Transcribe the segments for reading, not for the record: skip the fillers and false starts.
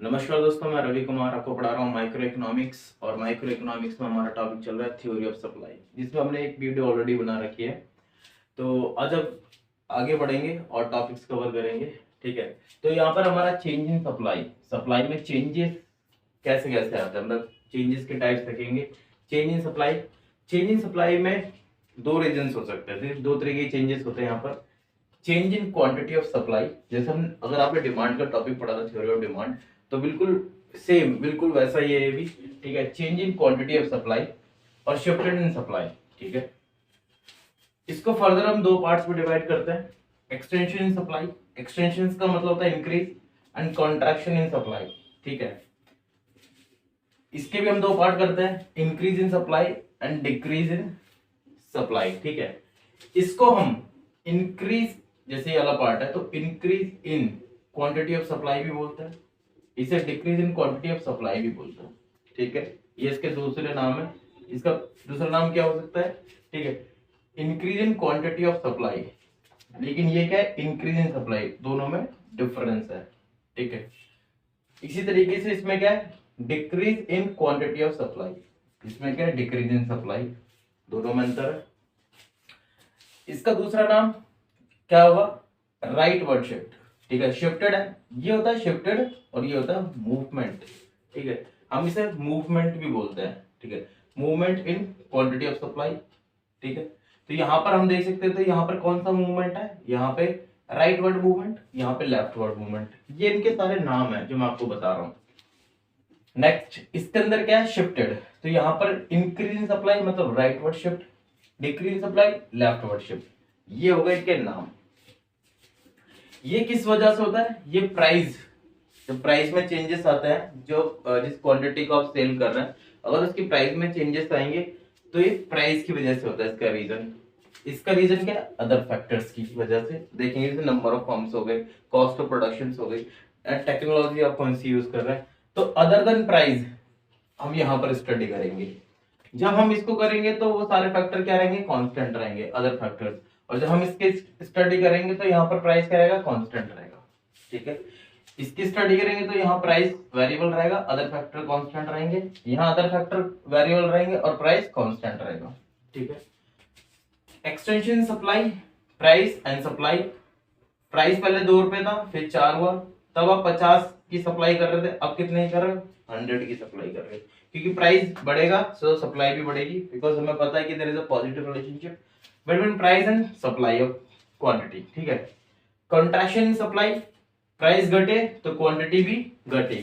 नमस्कार दोस्तों, मैं रवि कुमार आपको पढ़ा रहा हूँ माइक्रो इकोनॉमिक्स। और माइक्रो इकोनॉमिक्स में हमारा टॉपिक चल रहा है थ्योरी ऑफ सप्लाई, जिसमें हमने एक वीडियो ऑलरेडी बना रखी है। तो आज अब आगे बढ़ेंगे और टॉपिक्स कवर करेंगे। ठीक है, तो यहाँ पर हमारा चेंज इन सप्लाई, सप्लाई में चेंजेस कैसे कैसे आते हैं, मतलब चेंजेस के टाइप्स देखेंगे। Change in supply, change in supply में दो रीजंस हो सकते हैं, दो तरह के चेंजेस होते हैं यहाँ पर। Change in quantity of supply, जैसे हम अगर आपने डिमांड का टॉपिक पढ़ा था थ्योरी ऑफ डिमांड, तो बिल्कुल सेम, बिल्कुल वैसा ही है ये भी। ठीक है, change in quantity of supply और शिफ्टेड इन सप्लाई। ठीक है, इसको फर्दर हम दो पार्ट्स में डिवाइड करते हैं। एक्सटेंशन इन सप्लाई, एक्सटेंशन का मतलब होता है increase, and contraction in supply. ठीक है, इसके भी हम दो पार्ट करते हैं, increase in supply and decrease in supply. ठीक है, इसको हम इंक्रीज, जैसे ये वाला पार्ट है तो increase in quantity of supply भी बोलते हैं, इसे decrease in quantity of supply भी बोलते हैं। ठीक है, ये इसके दूसरे नाम है। इसका दूसरा नाम क्या हो सकता है? ठीक है, increase in quantity of supply, लेकिन ये क्या है? इंक्रीज इन सप्लाई, दोनों में डिफरेंस है। ठीक है, इसी तरीके से इसमें क्या है? Decrease in quantity of supply, इसमें क्या है? डिक्रीज इन सप्लाई, दोनों में अंतर है। इसका दूसरा नाम क्या होगा? Right word shift. ठीक है, शिफ्टेड है, ये होता है शिफ्टेड, और ये होता है मूवमेंट। ठीक है, हम इसे मूवमेंट भी बोलते हैं। ठीक है, movement in quantity of supply. ठीक है, तो यहां पर हम देख सकते थे, यहाँ पर कौन सा मूवमेंट है? यहाँ पे राइट वर्ड मूवमेंट, यहाँ पे लेफ्ट वर्ड मूवमेंट। ये इनके सारे नाम है जो मैं आपको बता रहा हूँ। नेक्स्ट, इसके अंदर क्या है? शिफ्टेड, तो यहाँ पर इंक्रीज इन सप्लाई मतलब right word shift, decrease in supply left word shift. ये हो गए इनके नाम। ये किस वजह से होता है? ये प्राइस, जब प्राइस में चेंजेस आते हैं, जो जिस क्वांटिटी को आप सेल कर रहे हैं, अगर उसकी प्राइस में चेंजेस आएंगे तो ये प्राइस की वजह से होता है। इसका रीजन क्या है? अदर फैक्टर्स की वजह से देखेंगे, जैसे नंबर ऑफ फर्म्स हो गए, कॉस्ट ऑफ प्रोडक्शन हो गई, टेक्नोलॉजी आप कौन सी यूज कर रहे हैं। तो अदर देन प्राइस हम यहाँ पर स्टडी करेंगे। जब हम इसको करेंगे तो वो सारे फैक्टर क्या रहेंगे? कांस्टेंट रहेंगे, अदर फैक्टर्स। और जब हम इसके स्टडी करेंगे तो यहाँ पर प्राइस क्या रहेगा? कांस्टेंट रहेगा। ठीक है, इसकी स्टडी करेंगे तो यहाँ प्राइस वेरिएबल रहेगा, अदर फैक्टर कांस्टेंट रहेंगे, यहाँ अदर फैक्टर वेरिएबल रहेंगे और प्राइस कांस्टेंट रहेगा। ठीक है, extension supply, price and supply. Price पहले 2 रुपए था, फिर 4 हुआ, तब आप 50 की सप्लाई कर रहे थे, अब कितने कर रहे हो? 100 की सप्लाई कर रहे हो, क्योंकि प्राइस बढ़ेगा सो सप्लाई भी बढ़ेगी, बिकॉज हमें पता है कि there is a positive relationship between price and supply of quantity. ठीक है, कंट्रैक्शन सप्लाई, प्राइस घटे तो क्वांटिटी भी घटे।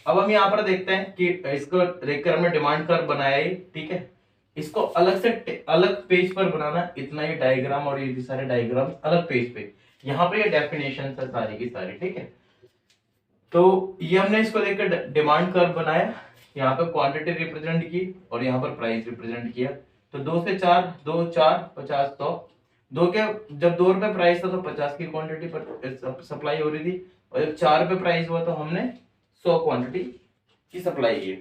अब हम यहाँ पर देखते हैं कि इसको देखकर हमने डिमांड कर्व बनाया है। ठीक है, इसको अलग से अलग पेज पर बनाना, इतना ही डायग्राम और ये सारे डायग्राम अलग पेज पे, यहाँ पे ये डेफिनेशन है सारी की सारी। ठीक है, तो ये हमने इसको देखकर डिमांड कर्व बनाया, यहाँ पे क्वांटिटी रिप्रेजेंट की और यहाँ पर प्राइस रिप्रेजेंट किया। तो 2 से 4, 2 4 50 100, दो के जब 2 रुपए प्राइस था तो 50 की क्वांटिटी पर सप्लाई हो रही थी, और जब 4 रुपए प्राइस हुआ तो हमने 100 क्वांटिटी की सप्लाई की।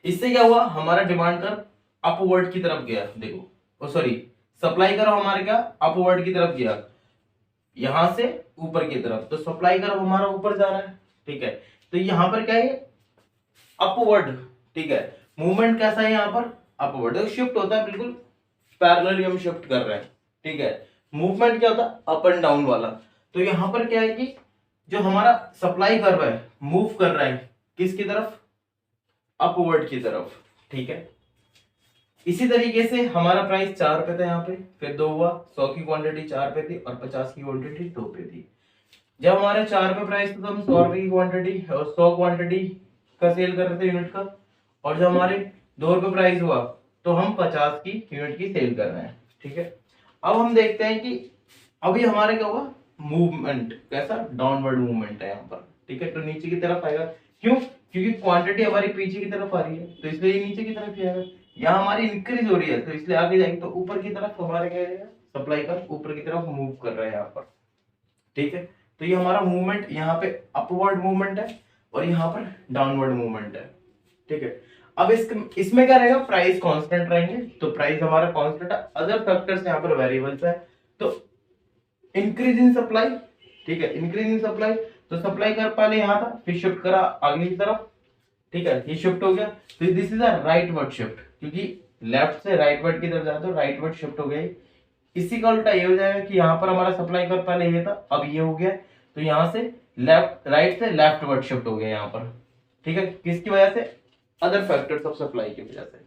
इससे क्या हुआ? हमारा डिमांड कर्व अपवर्ड की तरफ गया। देखो, सॉरी, सप्लाई कर्व हमारे क्या अपवर्ड की तरफ गया, यहां से ऊपर की तरफ, तो सप्लाई कर्व हमारा ऊपर जा रहा है। ठीक है, तो यहां पर क्या है? अपवर्ड। ठीक है, मूवमेंट कैसा है यहाँ पर? अपवर्ड, शिफ्ट होता है, बिल्कुल पैरेलली हम शिफ्ट कर रहे हैं। ठीक है, मूवमेंट क्या होता है? अप एंड डाउन वाला। तो यहां पर क्या है कि जो हमारा सप्लाई कर्व है मूव कर रहा है किसकी तरफ? अपवर्ड की तरफ। ठीक है, इसी तरीके से हमारा प्राइस 4 रुपए था यहाँ पे, फिर 2 हुआ, 100 की क्वांटिटी 4 पे थी और 50 की क्वांटिटी 2 पे थी। जब हमारे 4 रुपए प्राइस था तो हम 100 रुपए की क्वांटिटी और 100 क्वांटिटी का सेल कर रहे थे यूनिट का, और जब हमारे 2 रुपए प्राइस हुआ तो हम 50 की यूनिट की सेल कर रहे हैं। ठीक है, अब हम देखते हैं कि अभी हमारे क्या हुआ? मूवमेंट कैसा? डाउनवर्ड मूवमेंट है यहाँ पर। ठीक है, तो नीचे की तरफ आएगा, क्यों? क्योंकि क्वांटिटी हमारी पीछे की तरफ आ रही है, तो इसलिए ये नीचे की तरफ ही आएगा। यहाँ हमारी इंक्रीज हो रही है तो इसलिए आगे जाएगी, तो ऊपर की तरफ हमारे क्या रहेगा? सप्लाई का ऊपर की तरफ मूव कर रहा है यहाँ पर। ठीक है, तो ये हमारा मूवमेंट यहाँ पे अपवर्ड मूवमेंट है और यहाँ पर डाउनवर्ड मूवमेंट है। ठीक है, अब इसमें क्या रहेगा? प्राइस कांस्टेंट रहेंगे, तो प्राइस हमारा कांस्टेंट है, अदर फैक्टर्स यहाँ पर वेरिएबल्स है। तो इंक्रीज इन सप्लाई, ठीक है, इंक्रीज इन सप्लाई, तो सप्लाई कर पहले यहाँ था, फिर शिफ्ट करा आगे की तरफ, ठीक है, ये शिफ्ट हो गया। तो this is a rightward shift, क्योंकि लेफ्ट से राइटवर्ड की तरफ जाते हो, राइटवर्ड शिफ्ट हो गई। इसी का उल्टा ये हो जाएगा कि यहाँ पर हमारा सप्लाई कर पहले ये था, अब ये हो गया, तो यहाँ से लेफ्ट, राइट से लेफ्टवर्ड शिफ्ट हो गया यहाँ पर, ठीक है, किसकी वजह से, अदर फैक्टर्स ऑफ सप्लाई की वजह से,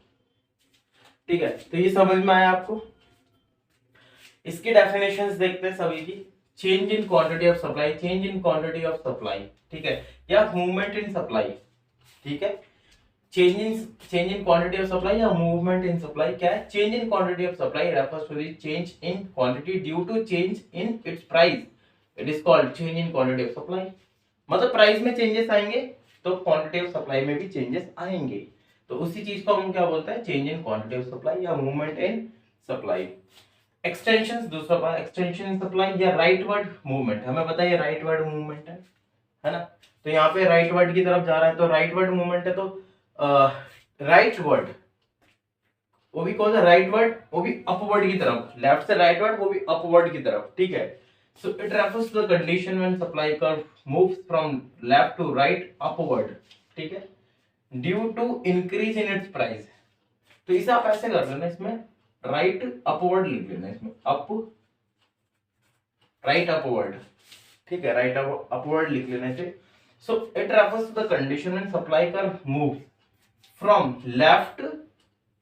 ठीक है। तो ये समझ में आया आपको। इसकी डेफिनेशंस देखते हैं सभी की। Change in quantity of supply, change in quantity of supply, ठीक है, या मूवमेंट इन सप्लाई, ठीक है। Change in quantity of supply या मूवमेंट इन सप्लाई क्या है, change in quantity of supply refers to the change in quantity due to change in its price, it is called change in quantity of supply. मतलब price में changes आएंगे तो quantity of supply में भी changes आएंगे, तो उसी चीज को हम क्या बोलते हैं, change in quantity of supply या मूवमेंट इन सप्लाई। एक्सटेंशन, दूसरा पार्ट एक्सटेंशन इन सप्लाई या राइटवर्ड मूवमेंट, हमें पता है राइटवर्ड मूवमेंट है ना। तो यहाँ पे राइटवर्ड की तरफ जा रहा है तो राइटवर्ड मूवमेंट है, तो राइटवर्ड वो भी कौन सा, राइटवर्ड वो भी अपवर्ड की तरफ, लेफ्ट से राइटवर्ड वो भी अपवर्ड की तरफ, ठीक है। So it refers to the condition when supply curve moves from left to right upward, ठीक है, due to increase in its price. तो इसे आप ऐसे कर लेना, इसमें राइट अपवर्ड लिख लेना, इसमें अप राइट अपवर्ड, ठीक है, राइट अपवर्ड लिख लेना इसे। So it refers to the condition when supply curve move from left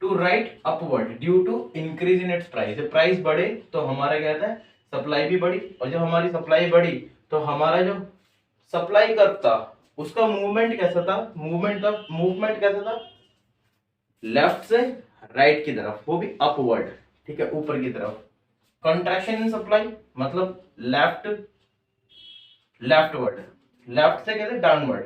to right upward due to increase in its price. Price बढ़े तो हमारा क्या था, सप्लाई भी बढ़ी, और जब हमारी सप्लाई बढ़ी तो हमारा जो सप्लाई कर्व था उसका मूवमेंट कैसा था, मूवमेंट कैसा था, लेफ्ट से राइट की तरफ, वो भी अपवर्ड, ठीक है, ऊपर की तरफ। कंट्रैक्शन इन सप्लाई मतलब लेफ्टवर्ड, लेफ्ट से कहते हैं डाउनवर्ड,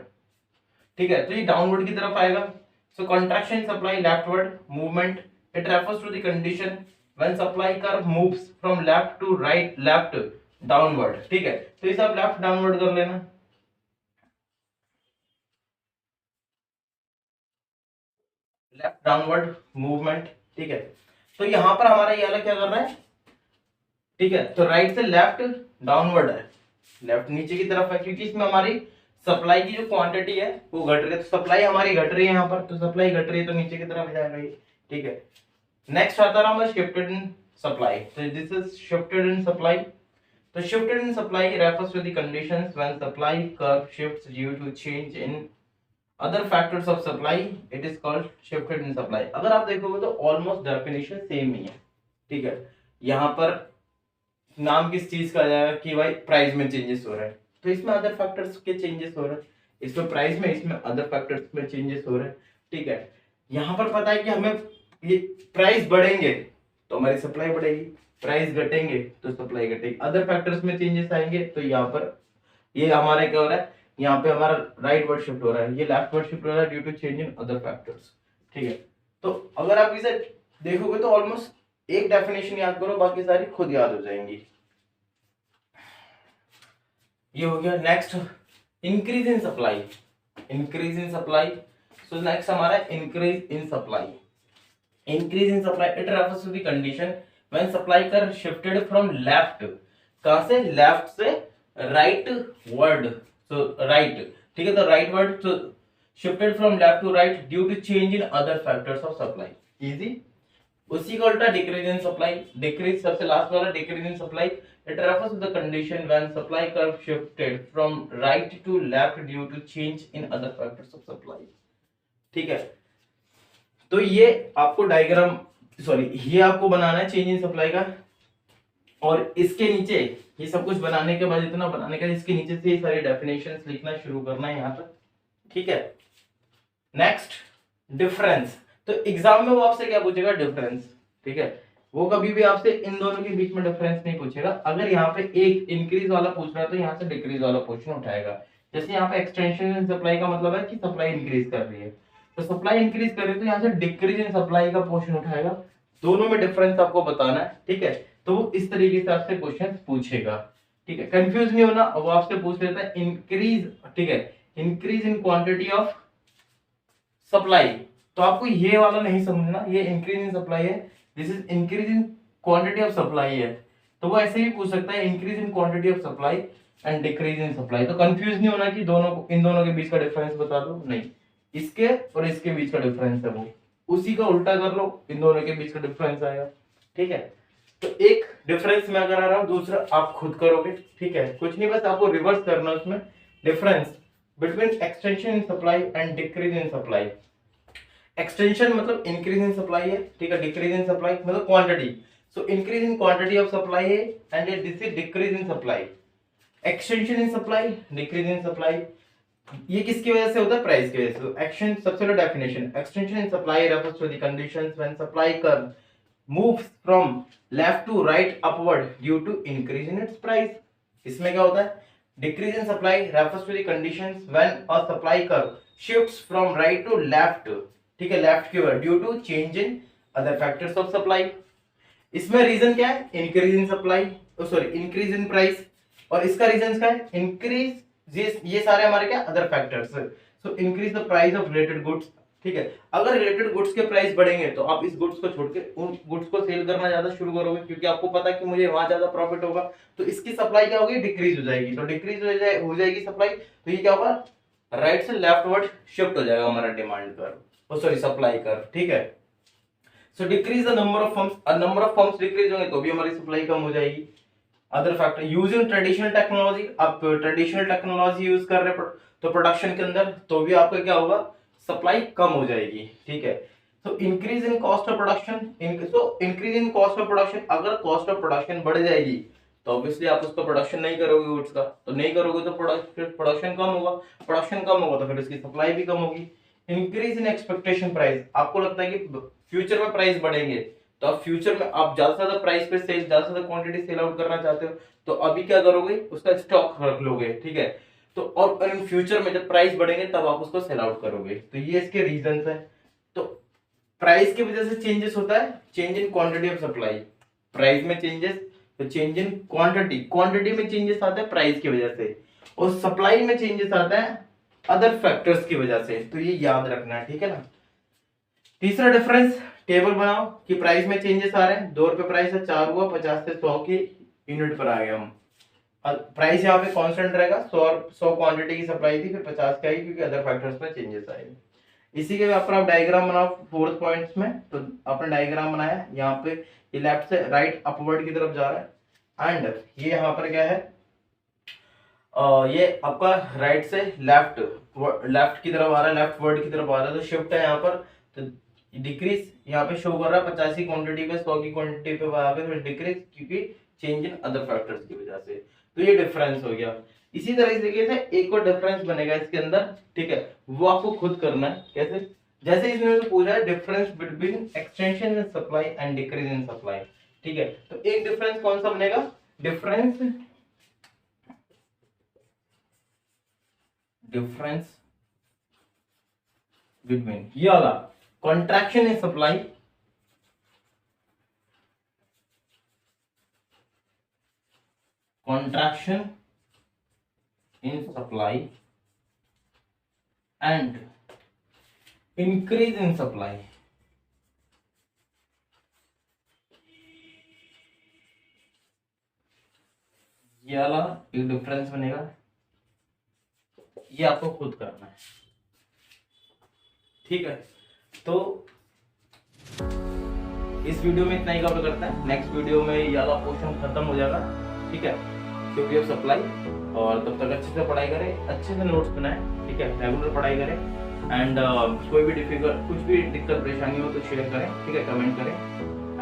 ठीक है, तो ये डाउनवर्ड की तरफ आएगा। So contraction in supply leftward movement, it refers to the condition when supply curve moves from left to right, left downward, ठीक है। तो इसे आप लेफ्ट डाउनवर्ड कर लेना, लेफ्ट डाउनवर्ड मूवमेंट, ठीक है। तो यहां पर हमारा ये वाला क्या कर रहा है, ठीक है, तो राइट से लेफ्ट डाउनवर्ड है, लेफ्ट नीचे की तरफ है, क्योंकि इसमें हमारी सप्लाई की जो क्वांटिटी है वो घट रही है, तो सप्लाई हमारी घट रही है यहाँ पर, तो सप्लाई घट रही है तो नीचे की तरफ जाएगा ये, ठीक है। नेक्स्ट आता रहा हमारा शिफ्टेड इन सप्लाई, तो this is shifted in supply. तो shifted in supply refers to the conditions when supply curve shifts due to change in other factors of supply, it is called shifted in supply. अगर आप देखोगे तो almost definition same ही है, ठीक है। यहाँ पर नाम किस चीज का आ जाएगा कि भाई प्राइस में चेंजेस हो रहा है, तो इसमें अदर फैक्टर्स के चेंजेस हो रहे हैं, इसमें प्राइस में, इसमें अदर फैक्टर्स में चेंजेस हो रहे हैं, ठीक है। यहाँ पर पता है कि हमें ये प्राइस बढ़ेंगे तो हमारी सप्लाई बढ़ेगी, प्राइस घटेंगे तो सप्लाई घटेगी, अदर फैक्टर्स में चेंजेस आएंगे, तो यहाँ पर ये हमारे क्या हो रहा है, यहाँ पे हमारा राइट वर्ड शिफ्ट हो रहा है, ये लेफ्ट वर्ड शिफ्ट हो रहा है due to change in other factors, ठीक है। तो अगर आप इसे देखोगे तो ऑलमोस्ट एक डेफिनेशन याद करो, बाकी सारी खुद याद हो जाएंगी। ये हो गया। Next increase in supply, increase in supply. So next हमारा increase in supply, increase in supply it refers to the condition when supply curve shifted from left, कहां से, लेफ्ट से राइट वर्ड, सो राइट, ठीक है, तो राइट वर्ड, तो shifted from left to right due to change in other factors of supply, easy. उसी का उल्टा डिक्रीज इन सप्लाई, डिक्रीज सबसे लास्ट वाला decrease in supply, it refers to the condition when supply curve shifted from right to left due to change in other factors of supply, ठीक है। तो ये आपको डायग्राम, सॉरी, ये आपको बनाना है चेंज इन सप्लाई का, और इसके नीचे ये सब कुछ बनाने के बाद, इतना बनाने के बाद इसके नीचे से ये सारी डेफिनेशंस लिखना शुरू करना है यहाँ तक, ठीक है। नेक्स्ट डिफरेंस, तो एग्जाम में वो आपसे क्या पूछेगा, डिफरेंस, ठीक है, वो कभी भी आपसे इन दोनों के बीच में डिफरेंस नहीं पूछेगा। अगर यहाँ पे एक इंक्रीज वाला पूछ रहा है तो यहाँ से डिक्रीज वाला क्वेश्चन उठाएगा। जैसे यहाँ पे एक्सटेंशन इन सप्लाई का मतलब है कि सप्लाई इंक्रीज कर रही है, तो सप्लाई इंक्रीज कर रही है तो यहाँ से डिक्रीज इन सप्लाई का क्वेश्चन उठाएगा, दोनों में डिफरेंस आपको बताना है, ठीक है। तो वो इस तरीके से आपसे क्वेश्चन पूछेगा, ठीक है, कंफ्यूज नहीं होना। वो आपसे पूछ लेता है इंक्रीज, ठीक है, increase in quantity of supply, तो आपको ये वाला नहीं समझना, ये इंक्रीज इन सप्लाई है, this is increase in quantity of supply है, तो वो ऐसे भी पूछ सकता है increase in quantity of supply, and decrease in supply. तो कंफ्यूज नहीं होना कि इन दोनों के बीच का डिफरेंस बता दो, नहीं, इसके और इसके बीच का डिफरेंस है वो, उसी का उल्टा कर लो, इन दोनों के बीच का डिफरेंस आएगा। ठीक है, तो एक डिफरेंस मैं करा रहा हूँ, दूसरा आप खुद करोगे। ठीक है, कुछ नहीं, बस आपको रिवर्स करना है उसमें, difference between extension in supply and decrease in supply. Extension मतलब इंक्रीज इन सप्लाई है, ठीक है, डिक्रीज इन सप्लाई मतलब quantity, so increase in quantity of supply है and this is decrease in supply. Extension in supply, decrease in supply, ये किसकी वजह से होता है? प्राइस की वजह से। तो एक्शन सबसे पहले definition, extension in supply refers to the conditions when supply curve moves from left to right upward due to increase in its price। इसमें क्या होता है? Decrease in supply refers to the conditions when a supply curve shifts from right to left, ठीक है, left की ओर, due to change in other factors of supply। इसमें reason क्या है? Increase in supply, sorry increase in price, और इसका reason क्या है? इंक्रीज, ये सारे हमारे क्या other factors. So increase the price of related goods. ठीक है, अगर रिलेटेड गुड्स के प्राइस बढ़ेंगे तो आप इस गुड्स को छोड़ के उन गुड्स को सेल करना ज्यादा शुरू करोगे, क्योंकि आपको पता है कि मुझे वहां ज्यादा प्रॉफिट होगा, तो इसकी सप्लाई क्या होगी? डिक्रीज हो जाएगी। तो डिक्रीज हो जाएगी सप्लाई, तो ये क्या होगा? राइट से लेफ्टवर्ड शिफ्ट हो जाएगा हमारा demand curve, sorry supply curve. ठीक है, so decrease the number of firms, number of firms decrease होंगे तो भी हमारी सप्लाई कम हो जाएगी। Other factor, using traditional technology, आप ट्रेडिशनल टेक्नोलॉजी यूज कर रहे हैं तो प्रोडक्शन के अंदर, तो भी आपका क्या होगा? सप्लाई कम हो जाएगी। ठीक है, तो increase in cost of production, increase in cost of production, अगर कॉस्ट ऑफ प्रोडक्शन बढ़ जाएगी तो ऑब्वियसली आप उसका प्रोडक्शन नहीं करोगे गुड्स का, तो नहीं करोगे तो प्रोडक्शन कम होगा, प्रोडक्शन कम होगा तो फिर उसकी सप्लाई भी कम होगी। इंक्रीज इन एक्सपेक्टेशन प्राइस, आपको लगता है कि फ्यूचर में प्राइस बढ़ेंगे, तो आप फ्यूचर में आप ज्यादा से ज्यादा प्राइस पे सेल, ज्यादा से ज्यादा क्वांटिटी सेल आउट करना चाहते हो, तो अभी क्या करोगे? उसका स्टॉक रख लोगे। ठीक है, तो और इन फ्यूचर में जब प्राइस बढ़ेंगे तब आप उसको सेल आउट करोगे। तो ये इसके रीजंस हैं। तो प्राइस की वजह से चेंजेस होता है, change in quantity of supply, price में चेंजेस, तो चेंज इन क्वांटिटी, क्वांटिटी में चेंजेस आता है प्राइस की वजह से, और सप्लाई में चेंजेस आता है अदर फैक्टर्स की वजह से। तो ये याद रखना है, ठीक है ना। तीसरा डिफरेंस, टेबल बनाओ कि प्राइस में चेंजेस आ रहे हैं, 2 रुपए प्राइस है 4 हुआ, 50 से 100 की यूनिट पर आ गए हम। प्राइस यहाँ पे कांस्टेंट रहेगा, 100 क्वांटिटी की सप्लाई थी, फिर 50 की आई क्योंकि अदर फैक्टर्स में चेंजेस आए। इसी के ऊपर आप डायग्राम बनाओ 4th पॉइंट्स में। तो आपने डायग्राम बनाया, यहाँ पे ये लेफ्ट से राइट अपवर्ड की तरफ जा रहा है, एंड ये यहाँ पर क्या है, ये आपका राइट से लेफ्ट की तरफ आ रहा है, लेफ्ट वर्ड की तरफ आ रहा है, तो शिफ्ट है यहाँ पर। तो डिक्रीज यहाँ पे शो कर रहा है 50 की क्वांटिटी पे 100 की क्वांटिटी पे आ गए, डिक्रीज क्योंकि चेंज इन अदर फैक्टर्स की वजह से। तो ये डिफरेंस हो गया। इसी तरीके से एक और डिफरेंस बनेगा इसके अंदर, ठीक है, वो आपको खुद करना है। कैसे? जैसे इसमें पूछा है difference between extension in supply and decrease in supply. ठीक है, तो एक डिफरेंस कौन सा बनेगा? डिफरेंस बिटवीन ये वाला contraction in supply contraction in supply and increase in supply। ये वाला एक डिफरेंस बनेगा, ये आपको खुद करना है। ठीक है, तो इस वीडियो में इतना ही कवर करता है। नेक्स्ट वीडियो में ये वाला पोर्शन खत्म हो जाएगा। ठीक है, क्योंकि अब सप्लाई, और तब तक अच्छे से पढ़ाई करें, अच्छे से नोट्स बनाएं। ठीक है, रेगुलर पढ़ाई करें, एंड कोई भी कुछ भी दिक्कत परेशानी हो तो शेयर करें। ठीक है, कमेंट करें,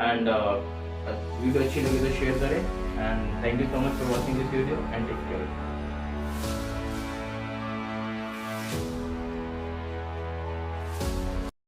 एंड वीडियो अच्छी लगी तो शेयर करें। And thank you so much for watching this video and take care.